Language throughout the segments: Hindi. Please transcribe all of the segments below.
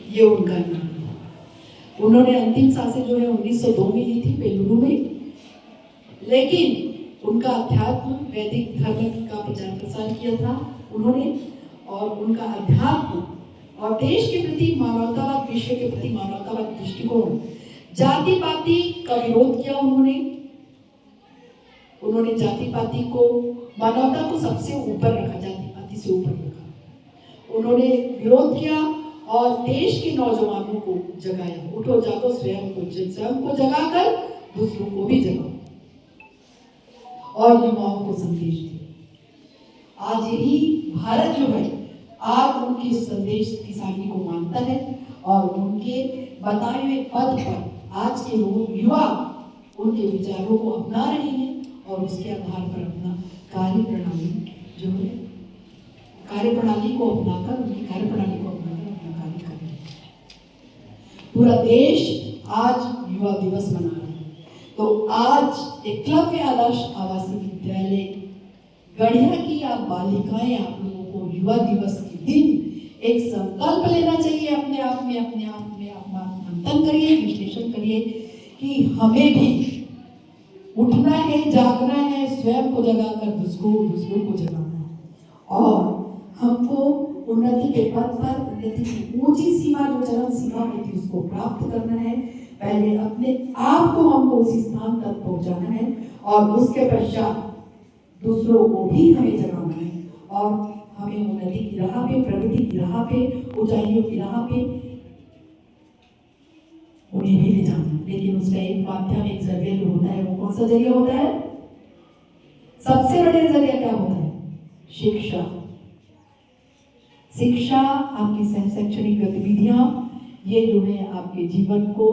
ये उनका नाम था। उन्होंने अंतिम सांसें जो है 1902 में ली थी बेलुरु में, लेकिन उनका अध्यात्म वैदिक धर्म का प्रचार प्रसार किया था उन्होंने, और उनका अध्यात्म और देश के प्रति मानवतावाद, विश्व के प्रति मानवतावाद दृष्टिकोण, जाति पाति का विरोध किया उन्होंने जाति पाति को, मानवता को सबसे ऊपर रखा, जाति पाति से ऊपर रखा। उन्होंने विरोध किया और देश के नौजवानों को जगाया, उठो जागो, स्वयं को जगाकर दूसरों को भी जगाओ, और युवाओं को संदेश दिया। आज यही भारत जो है, आज उनके संदेश की सारणी को मानता है और उनके बताए हुए पद पर आज के लोग, युवा उनके विचारों को अपना रहे हैं और उसके आधार पर अपना कार्य प्रणाली जो है, कार्य प्रणाली को अपनाकर, उनकी कार्य प्रणाली को अपनाकर अपना कार्य कर रहे हैं। पूरा देश आज युवा दिवस मना रहा है। तो आज एकलव्य आदर्श आवासीय विद्यालय गढ़िया की आप बालिकाएं, आप लोगों को युवा दिवस के दिन एक संकल्प लेना चाहिए। अपने आप में अपना मंथन करिए, विश्लेषण करिए कि हमें भी उठना है, जागना है, स्वयं को जगाकर दूसरों को जगाना है, और हमको उन्नति के पथ पर, उन्नति की ऊंची सीमा, जो चरम सीमा होती है, उसको प्राप्त करना है। पहले अपने आप को हमको उसी स्थान तक पहुंचाना है और उसके पश्चात दूसरों को भी हमें जगाना है, और हमें उन्नति की राह पे, प्रगति की राह पे, ऊंचाइयों की राह पे उन्हें भी ले जाना। लेकिन उसका एक माध्यम, एक जरिया जो होता है, वो कौन सा जरिया होता है? सबसे बड़े जरिया क्या होता है? शिक्षा। शिक्षा, आपकी शैक्षणिक गतिविधियां, ये जो है आपके जीवन को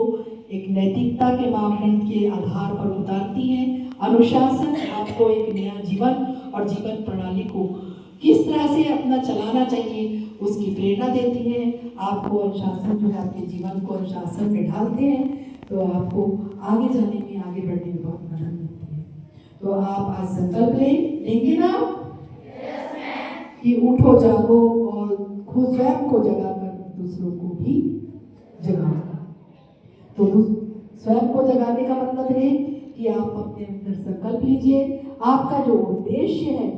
एक नैतिकता के मापदंड के आधार पर उतारती हैं। अनुशासन आपको एक नया जीवन और जीवन प्रणाली को किस तरह से अपना चलाना चाहिए उसकी प्रेरणा देती है। आपको अनुशासन जो है आपके जीवन को अनुशासन में ढालते हैं, तो आपको आगे जाने में, आगे बढ़ने में बहुत मदद मिलती है। तो आप आज संकल्प लेंगे ना कि उठो जागो और खुद स्वयं को जगाकर दूसरों को भी जगाओ। तो स्वयं को जगाने का मतलब है कि आप अपने अंदर संकल्प लीजिए। आपका जो उद्देश्य है,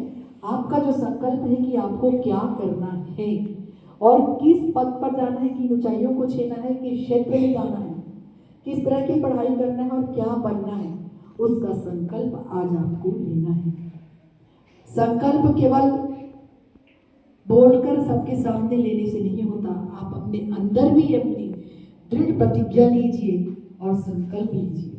आपका जो संकल्प है कि आपको क्या करना है और किस पद पर जाना है, किन ऊंचाइयों को छूना है, किस क्षेत्र में जाना है, किस तरह की पढ़ाई करना है और क्या बनना है, उसका संकल्प आज आपको लेना है। संकल्प केवल बोलकर सबके सामने लेने से नहीं होता, आप अपने अंदर भी अपनी दृढ़ प्रतिज्ञा लीजिए और संकल्प लीजिए।